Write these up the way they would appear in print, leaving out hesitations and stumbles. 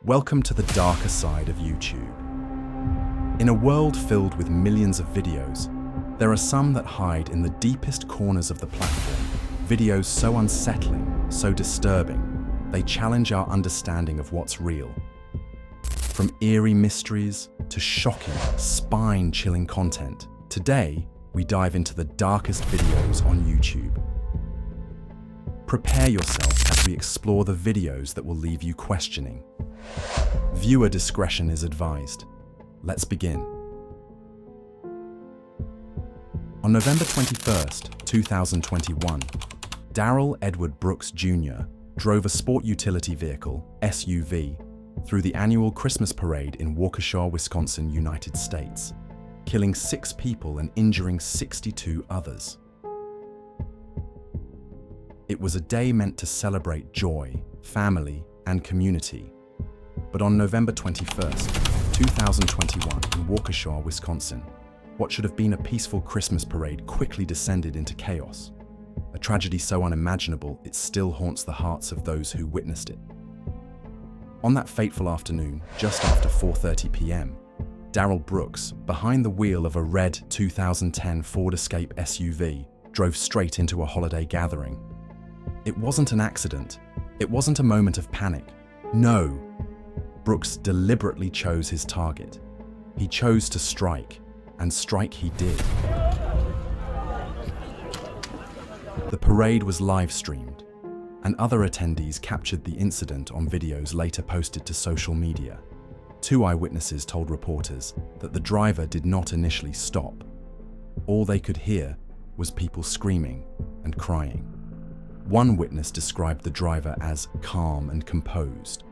Welcome to the darker side of YouTube. In a world filled with millions of videos, there are some that hide in the deepest corners of the platform. Videos so unsettling, so disturbing, they challenge our understanding of what's real. From eerie mysteries to shocking, spine-chilling content, today we dive into the darkest videos on YouTube. Prepare yourself as we explore the videos that will leave you questioning. Viewer discretion is advised. Let's begin. On November 21st, 2021, Darrell Edward Brooks Jr. drove a sport utility vehicle, SUV, through the annual Christmas parade in Waukesha, Wisconsin, United States, killing 6 people and injuring 62 others. It was a day meant to celebrate joy, family, and community. But on November 21st, 2021, in Waukesha, Wisconsin, what should have been a peaceful Christmas parade quickly descended into chaos. A tragedy so unimaginable it still haunts the hearts of those who witnessed it. On that fateful afternoon, just after 4:30 p.m., Darrell Brooks, behind the wheel of a red 2010 Ford Escape SUV, drove straight into a holiday gathering. It wasn't an accident. It wasn't a moment of panic. No. Brooks deliberately chose his target. He chose to strike, and strike he did. The parade was live-streamed, and other attendees captured the incident on videos later posted to social media. 2 eyewitnesses told reporters that the driver did not initially stop. All they could hear was people screaming and crying. One witness described the driver as calm and composed.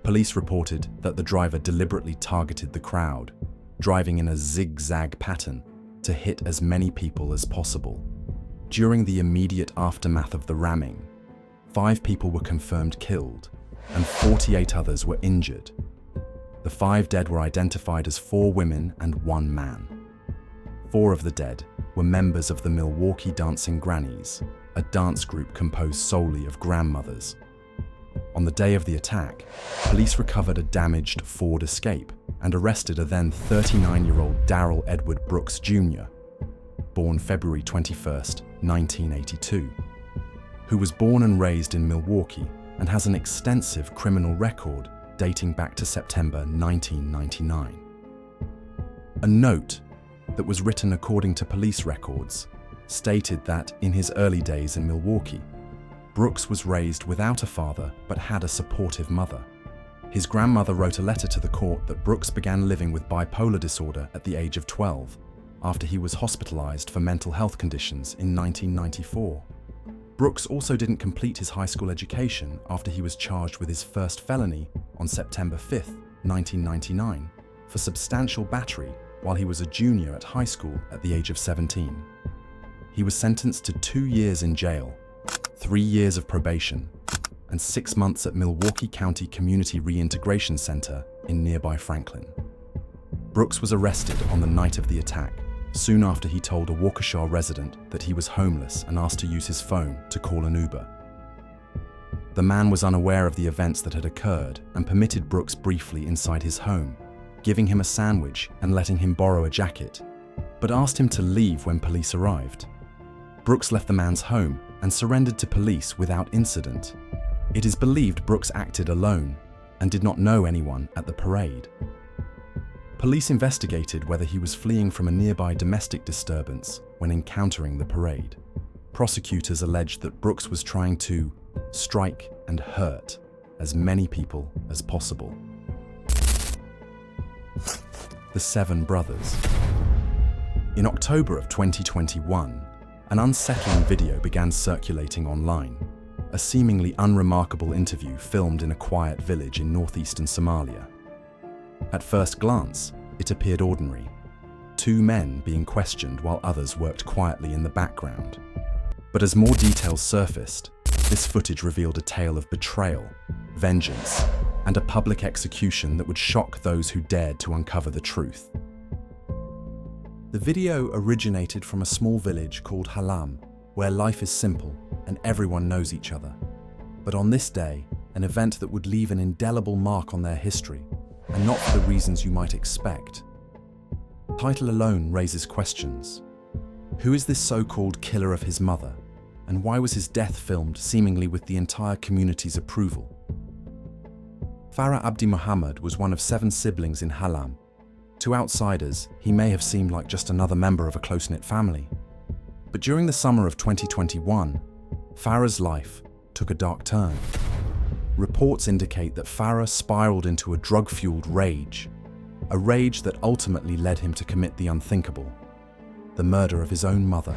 Police reported that the driver deliberately targeted the crowd, driving in a zigzag pattern to hit as many people as possible. During the immediate aftermath of the ramming, 5 people were confirmed killed and 48 others were injured. The 5 dead were identified as 4 women and 1 man. 4 of the dead were members of the Milwaukee Dancing Grannies, a dance group composed solely of grandmothers. On the day of the attack, police recovered a damaged Ford Escape and arrested a then 39-year-old Darrell Edward Brooks Jr., born February 21st, 1982, who was born and raised in Milwaukee and has an extensive criminal record dating back to September 1999. A note that was written according to police records stated that in his early days in Milwaukee, Brooks was raised without a father but had a supportive mother. His grandmother wrote a letter to the court that Brooks began living with bipolar disorder at the age of 12, after he was hospitalized for mental health conditions in 1994. Brooks also didn't complete his high school education after he was charged with his first felony on September 5, 1999, for substantial battery while he was a junior at high school at the age of 17. He was sentenced to 2 years in jail, 3 years of probation, and 6 months at Milwaukee County Community Reintegration Center in nearby Franklin. Brooks was arrested on the night of the attack, soon after he told a Waukesha resident that he was homeless and asked to use his phone to call an Uber. The man was unaware of the events that had occurred and permitted Brooks briefly inside his home, giving him a sandwich and letting him borrow a jacket, but asked him to leave when police arrived. Brooks left the man's home and surrendered to police without incident. It is believed Brooks acted alone and did not know anyone at the parade. Police investigated whether he was fleeing from a nearby domestic disturbance when encountering the parade. Prosecutors alleged that Brooks was trying to strike and hurt as many people as possible. The 7 brothers. In October of 2021, an unsettling video began circulating online, a seemingly unremarkable interview filmed in a quiet village in northeastern Somalia. At first glance, it appeared ordinary, 2 men being questioned while others worked quietly in the background. But as more details surfaced, this footage revealed a tale of betrayal, vengeance, and a public execution that would shock those who dared to uncover the truth. The video originated from a small village called Halam, where life is simple and everyone knows each other. But on this day, an event that would leave an indelible mark on their history, and not for the reasons you might expect. The title alone raises questions. Who is this so-called killer of his mother, and why was his death filmed seemingly with the entire community's approval? Farah Abdi Muhammad was one of 7 siblings in Hallam. To outsiders, he may have seemed like just another member of a close-knit family. But during the summer of 2021, Farah's life took a dark turn. Reports indicate that Farah spiraled into a drug-fueled rage, a rage that ultimately led him to commit the unthinkable, the murder of his own mother.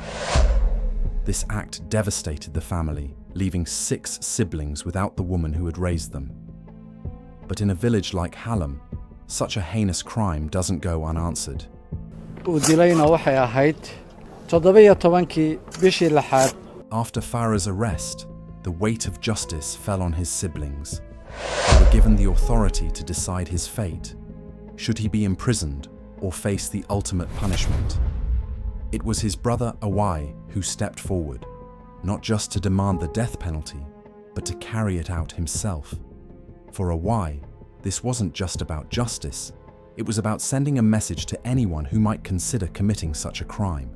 This act devastated the family, leaving 6 siblings without the woman who had raised them. But in a village like Hallam, such a heinous crime doesn't go unanswered. After Farah's arrest, the weight of justice fell on his siblings. They were given the authority to decide his fate. Should he be imprisoned or face the ultimate punishment? It was his brother Awai who stepped forward, not just to demand the death penalty, but to carry it out himself. For Awai, this wasn't just about justice, it was about sending a message to anyone who might consider committing such a crime.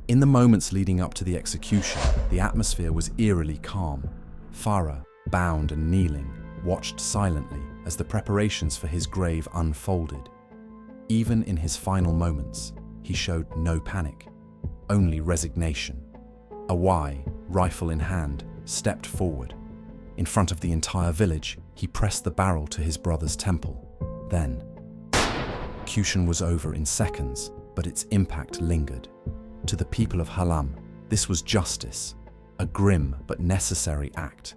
In the moments leading up to the execution, the atmosphere was eerily calm. Farah, bound and kneeling, watched silently as the preparations for his grave unfolded. Even in his final moments, he showed no panic, only resignation. Awai, rifle in hand, stepped forward. In front of the entire village, he pressed the barrel to his brother's temple. Then, execution was over in seconds, but its impact lingered. To the people of Hallam, this was justice, a grim but necessary act.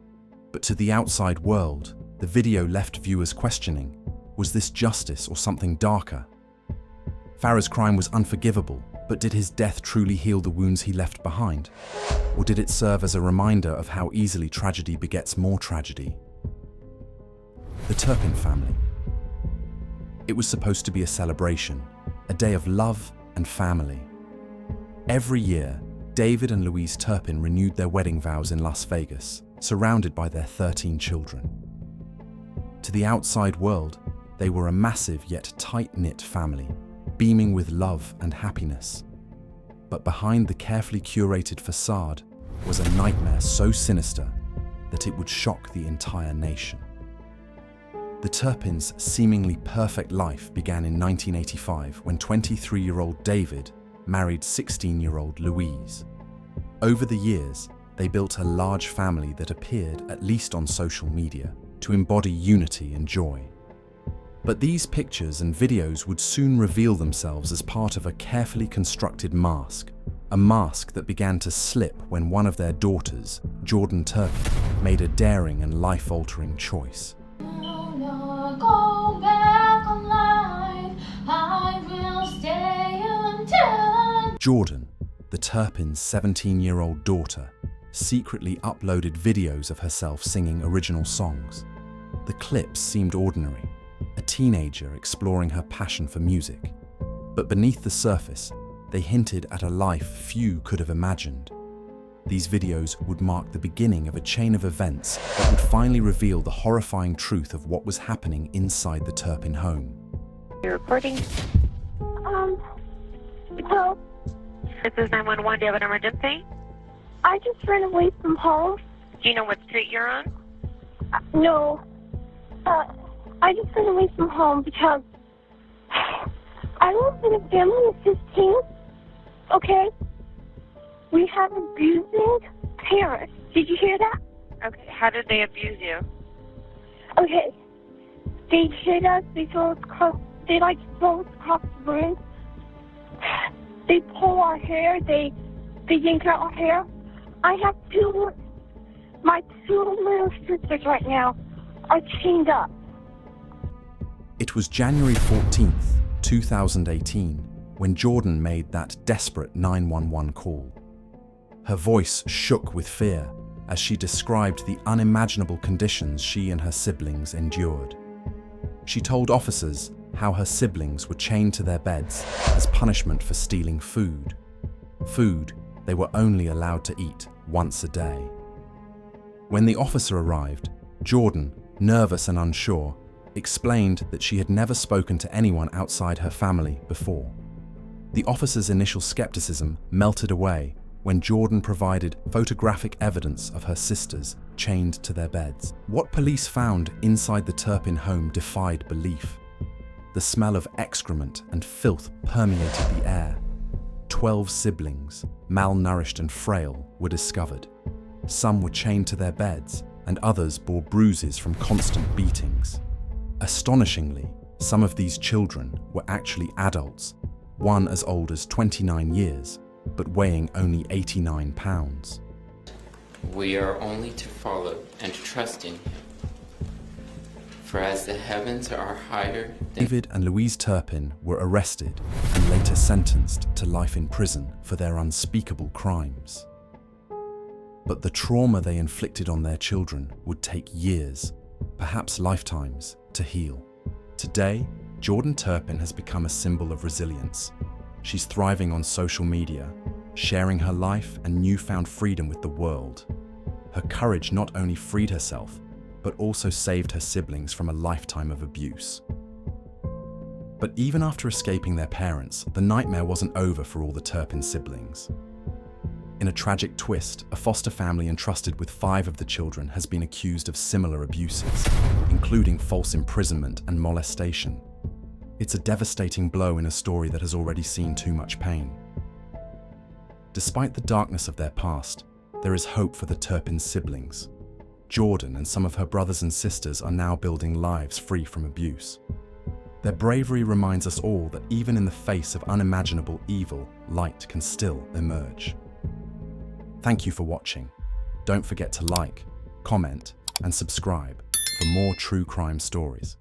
But to the outside world, the video left viewers questioning, was this justice or something darker? Farah's crime was unforgivable, but did his death truly heal the wounds he left behind? Or did it serve as a reminder of how easily tragedy begets more tragedy? The Turpin family. It was supposed to be a celebration, a day of love and family. Every year, David and Louise Turpin renewed their wedding vows in Las Vegas, surrounded by their 13 children. To the outside world, they were a massive yet tight-knit family, beaming with love and happiness. But behind the carefully curated facade was a nightmare so sinister that it would shock the entire nation. The Turpins' seemingly perfect life began in 1985 when 23-year-old David married 16-year-old Louise. Over the years, they built a large family that appeared, at least on social media, to embody unity and joy. But these pictures and videos would soon reveal themselves as part of a carefully constructed mask, a mask that began to slip when one of their daughters, Jordan Turpin, made a daring and life-altering choice. Jordan, the Turpins' 17-year-old daughter, secretly uploaded videos of herself singing original songs. The clips seemed ordinary, a teenager exploring her passion for music. But beneath the surface, they hinted at a life few could have imagined. These videos would mark the beginning of a chain of events that would finally reveal the horrifying truth of what was happening inside the Turpin home. You're recording? Hello. This is 911. Do you have an emergency? I just ran away from home. Do you know what street you're on? No. I just ran away from home because I live in a family of 15. Okay? We have abusing parents. Did you hear that? Okay. How did they abuse you? Okay. They hit us. They throw us across. They throw us across the room. They pull our hair. They yank out our hair. I have my 2 little sisters right now are chained up. It was January 14th, 2018, when Jordan made that desperate 911 call. Her voice shook with fear as she described the unimaginable conditions she and her siblings endured. She told officers how her siblings were chained to their beds as punishment for stealing food. Food they were only allowed to eat once a day. When the officer arrived, Jordan, nervous and unsure, explained that she had never spoken to anyone outside her family before. The officer's initial skepticism melted away when Jordan provided photographic evidence of her sisters chained to their beds. What police found inside the Turpin home defied belief. The smell of excrement and filth permeated the air. 12 siblings, malnourished and frail, were discovered. Some were chained to their beds, and others bore bruises from constant beatings. Astonishingly, some of these children were actually adults, one as old as 29 years, but weighing only 89 pounds. We are only to follow and to trust in Him. For as the heavens are higher than... David and Louise Turpin were arrested and later sentenced to life in prison for their unspeakable crimes. But the trauma they inflicted on their children would take years, perhaps lifetimes, to heal. Today, Jordan Turpin has become a symbol of resilience. She's thriving on social media, sharing her life and newfound freedom with the world. Her courage not only freed herself, but also saved her siblings from a lifetime of abuse. But even after escaping their parents, the nightmare wasn't over for all the Turpin siblings. In a tragic twist, a foster family entrusted with 5 of the children has been accused of similar abuses, including false imprisonment and molestation. It's a devastating blow in a story that has already seen too much pain. Despite the darkness of their past, there is hope for the Turpin siblings. Jordan and some of her brothers and sisters are now building lives free from abuse. Their bravery reminds us all that even in the face of unimaginable evil, light can still emerge. Thank you for watching. Don't forget to like, comment, and subscribe for more true crime stories.